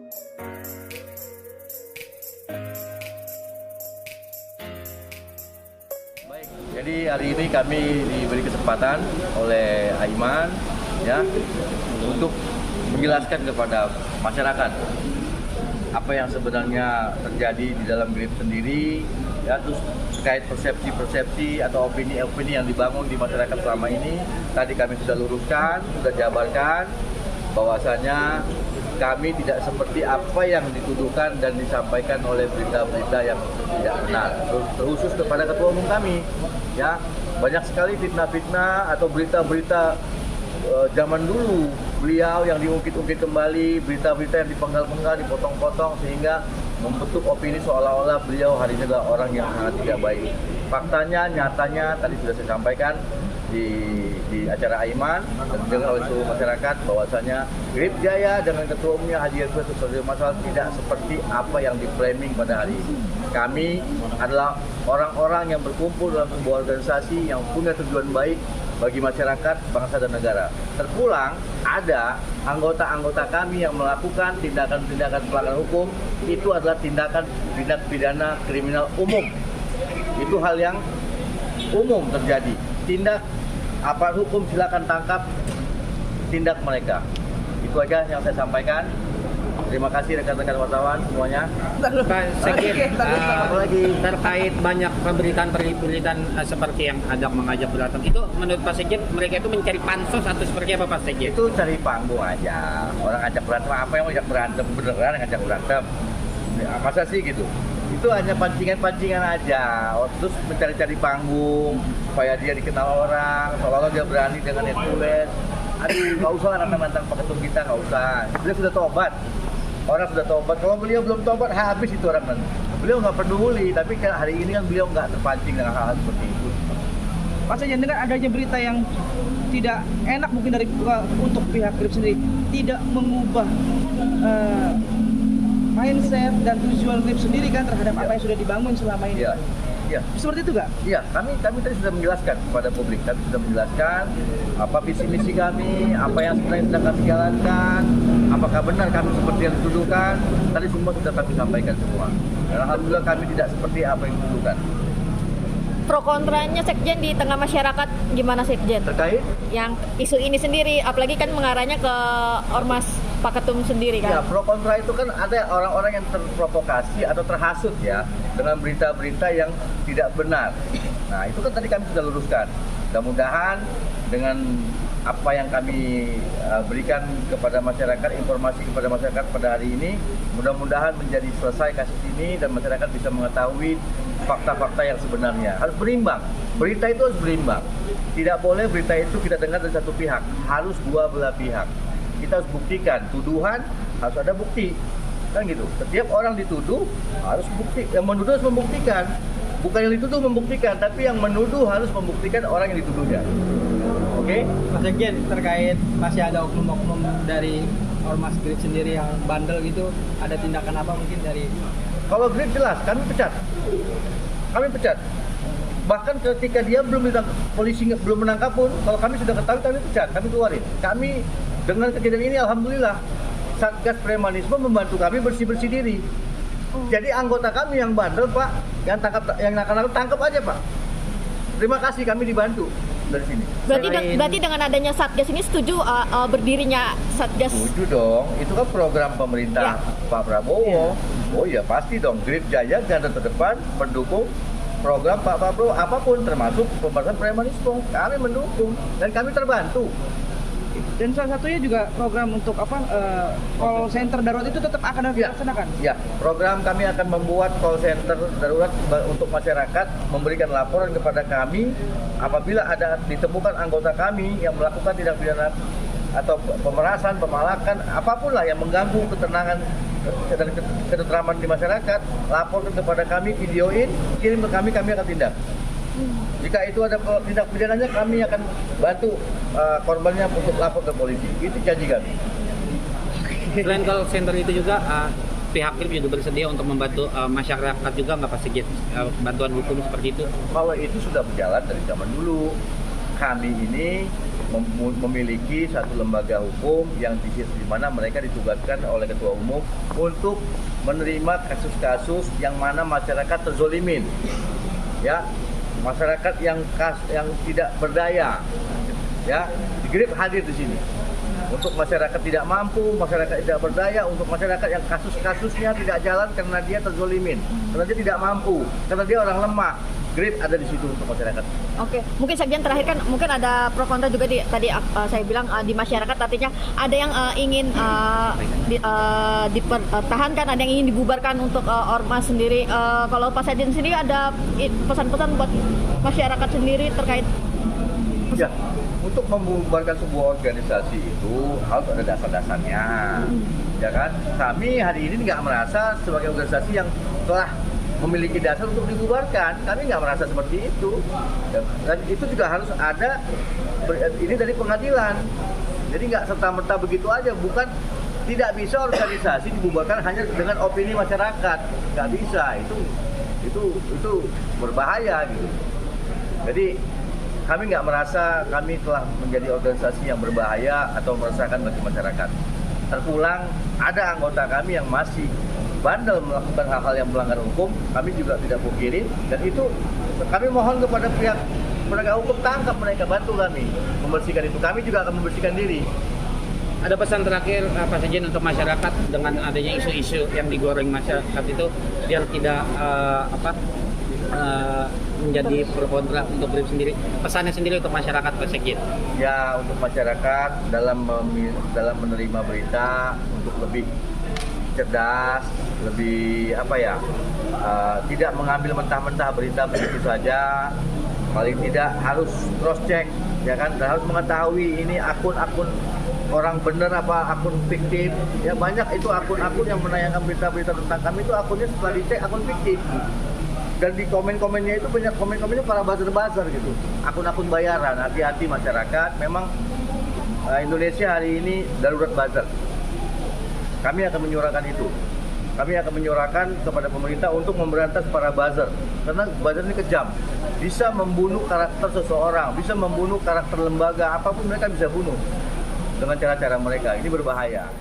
Baik, jadi hari ini kami diberi kesempatan oleh Aiman ya untuk menjelaskan kepada masyarakat apa yang sebenarnya terjadi di dalam GRIP sendiri ya, terus terkait persepsi-persepsi atau opini-opini yang dibangun di masyarakat selama ini. Tadi kami sudah luruskan, sudah jabarkan bahwasanya kami tidak seperti apa yang dituduhkan dan disampaikan oleh berita-berita yang tidak benar, terkhusus kepada ketua umum kami ya. Banyak sekali fitnah-fitnah atau berita-berita zaman dulu beliau yang diungkit-ungkit kembali, berita-berita yang dipenggal-penggal, dipotong-potong sehingga membentuk opini seolah-olah beliau hari ini adalah orang yang sangat tidak baik. Faktanya, nyatanya tadi sudah saya sampaikan di acara Aiman dan didengar oleh seluruh masyarakat bahwasanya GRIP Jaya dengan ketua umumnya Haji Yusuf Masalah tidak seperti apa yang di-framing pada hari ini. Kami adalah orang-orang yang berkumpul dalam sebuah organisasi yang punya tujuan baik bagi masyarakat, bangsa dan negara. Terpulang ada anggota-anggota kami yang melakukan tindakan-tindakan pelanggaran hukum, itu adalah tindak pidana kriminal umum. Itu hal yang umum terjadi. Tindak aparat hukum silakan tangkap, tindak mereka. Itu aja yang saya sampaikan. Terima kasih rekan-rekan wartawan semuanya. Pak Sekjen, apalagi terkait banyak pemberitaan seperti yang ada mengajak berantem, itu menurut Pak Sekjen mereka itu mencari pansos atau seperti apa Pak Sekjen? itu cari panggung aja. Orang ngajak berantem, apa yang mau ngajak berantem? Beneran ngajak berantem? Ya, masa sih gitu? Itu hanya pancingan-pancingan aja. Terus mencari-cari panggung supaya dia dikenal orang, seolah-olah dia berani dengan influence. Aduh, nggak usah nantang-nantang Pak Ketum kita, nggak usah. Beliau sudah tobat. Orang sudah tobat. Kalau beliau belum tobat, habis itu orang kan. Beliau nggak peduli, tapi hari ini kan beliau nggak terpancing dengan hal-hal seperti itu. Pak Sekjen, dengan adanya berita yang tidak enak mungkin dari untuk pihak GRIP sendiri, tidak mengubah mindset dan tujuan GRIP sendiri kan terhadap apa yang sudah dibangun selama ini. Iya. Iya. Seperti itu nggak? Iya, kami tadi sudah menjelaskan kepada publik. Kami sudah menjelaskan apa visi misi kami, apa yang sebenarnya sedang kami jalankan, apakah benar kami seperti yang dituduhkan. Tadi semua sudah kami sampaikan semua. Dan alhamdulillah kami tidak seperti apa yang dituduhkan. Pro kontranya Sekjen di tengah masyarakat gimana Sekjen? Terkait Yang isu ini sendiri, apalagi kan mengarahnya ke Ormas Pak Ketum sendiri ya, kan? pro kontra itu kan ada orang-orang yang terprovokasi atau terhasut ya dengan berita-berita yang tidak benar. Nah, itu kan tadi kami sudah luruskan. Mudah-mudahan dengan apa yang kami berikan kepada masyarakat, informasi kepada masyarakat pada hari ini, mudah-mudahan menjadi selesai kasus ini dan masyarakat bisa mengetahui fakta-fakta yang sebenarnya. Harus berimbang. Berita itu harus berimbang. Tidak boleh berita itu kita dengar dari satu pihak, harus dua belah pihak. Kita harus buktikan, tuduhan harus ada bukti, kan gitu. Setiap orang dituduh harus bukti, yang menuduh harus membuktikan, bukan yang dituduh membuktikan, tapi yang menuduh harus membuktikan orang yang dituduhnya. Oke? Pak Sekjen, terkait masih ada oknum-oknum dari Ormas GRIP sendiri yang bandel gitu, ada tindakan apa mungkin dari? Kalau GRIP jelas, kami pecat. Kami pecat. Bahkan ketika dia polisi belum menangkap pun, kalau kami sudah ketahui kami pecat, kami keluarin. Kami dengan kejadian ini alhamdulillah Satgas Premanisme membantu kami bersih-bersih diri. Jadi anggota kami yang bandel Pak, yang tangkap aja Pak. Terima kasih kami dibantu dari sini. Berarti dengan adanya Satgas ini setuju berdirinya Satgas? Setuju dong, itu kan program pemerintah Pak Prabowo. Oh iya pasti dong, GRIP Jaya garda terdepan mendukung program Pak Prabowo apapun termasuk pemberantasan premanisme. Kami mendukung dan kami terbantu. Dan salah satunya juga program untuk call center darurat itu tetap akan dilaksanakan? Ya, program kami akan membuat call center darurat untuk masyarakat, memberikan laporan kepada kami apabila ada ditemukan anggota kami yang melakukan tindak pidana atau pemerasan, pemalakan, apapun lah yang mengganggu ketenangan dan ketentraman di masyarakat, laporkan kepada kami, videoin, kirim ke kami akan tindak. Jika itu ada tindak pidananya, kami akan bantu korbannya untuk lapor ke polisi. Itu janji kami. Selain call center itu juga pihak GRIP juga bersedia untuk membantu masyarakat juga nggak Pak Sekjen, bantuan hukum seperti itu? Kalau itu sudah berjalan dari zaman dulu. kami ini memiliki satu lembaga hukum yang di mana mereka ditugaskan oleh ketua umum untuk menerima kasus-kasus yang mana masyarakat terzolimin, ya, masyarakat yang tidak berdaya, ya, Grip hadir di sini. Untuk masyarakat tidak mampu, masyarakat tidak berdaya, untuk masyarakat yang kasus-kasusnya tidak jalan karena dia terzolimin, karena dia tidak mampu, karena dia orang lemah. Grip ada di situ untuk masyarakat. Oke, mungkin Sekjen terakhir kan mungkin ada pro kontra juga tadi saya bilang di masyarakat, artinya ada yang ingin dipertahankan, ada yang ingin dibubarkan untuk ormas sendiri. Kalau Pak Sekjen sendiri ada pesan-pesan buat masyarakat sendiri terkait? Ya, untuk membubarkan sebuah organisasi itu harus ada dasar-dasarnya, ya kan? Kami hari ini nggak merasa sebagai organisasi yang telah memiliki dasar untuk dibubarkan. Kami nggak merasa seperti itu. Dan itu juga harus ada ini dari pengadilan. Jadi nggak serta-merta begitu aja. Bukan, tidak bisa organisasi dibubarkan hanya dengan opini masyarakat. Nggak bisa. Itu berbahaya gitu. Jadi kami nggak merasa kami telah menjadi organisasi yang berbahaya atau meresahkan bagi masyarakat. Terpulang ada anggota kami yang masih bandel melakukan hal-hal yang melanggar hukum, kami juga tidak pungkiri, dan itu kami mohon kepada pihak penegak hukum, tangkap mereka, bantu kami membersihkan itu. Kami juga akan membersihkan diri. Ada pesan terakhir Pak Sekjen untuk masyarakat dengan adanya isu-isu yang digoreng masyarakat itu biar tidak menjadi pro kontra untuk Grip sendiri. Pesannya sendiri untuk masyarakat Pak Sekjen. Ya, untuk masyarakat dalam menerima berita untuk lebih cerdas, lebih tidak mengambil mentah-mentah berita begitu saja. Paling tidak harus cross check, ya kan, dan harus mengetahui ini akun-akun orang benar apa akun fiktif. Ya, banyak itu akun-akun yang menayangkan berita-berita tentang kami itu akunnya setelah dicek akun fiktif. Dan di komen-komennya itu banyak komen-komennya para buzzer-buzzer gitu, akun-akun bayaran. Hati-hati masyarakat, memang Indonesia hari ini darurat buzzer. Kami akan menyuarakan itu. Kami akan menyuarakan kepada pemerintah untuk memberantas para buzzer. Karena buzzer ini kejam. Bisa membunuh karakter seseorang, bisa membunuh karakter lembaga, apapun mereka bisa bunuh dengan cara-cara mereka. Ini berbahaya.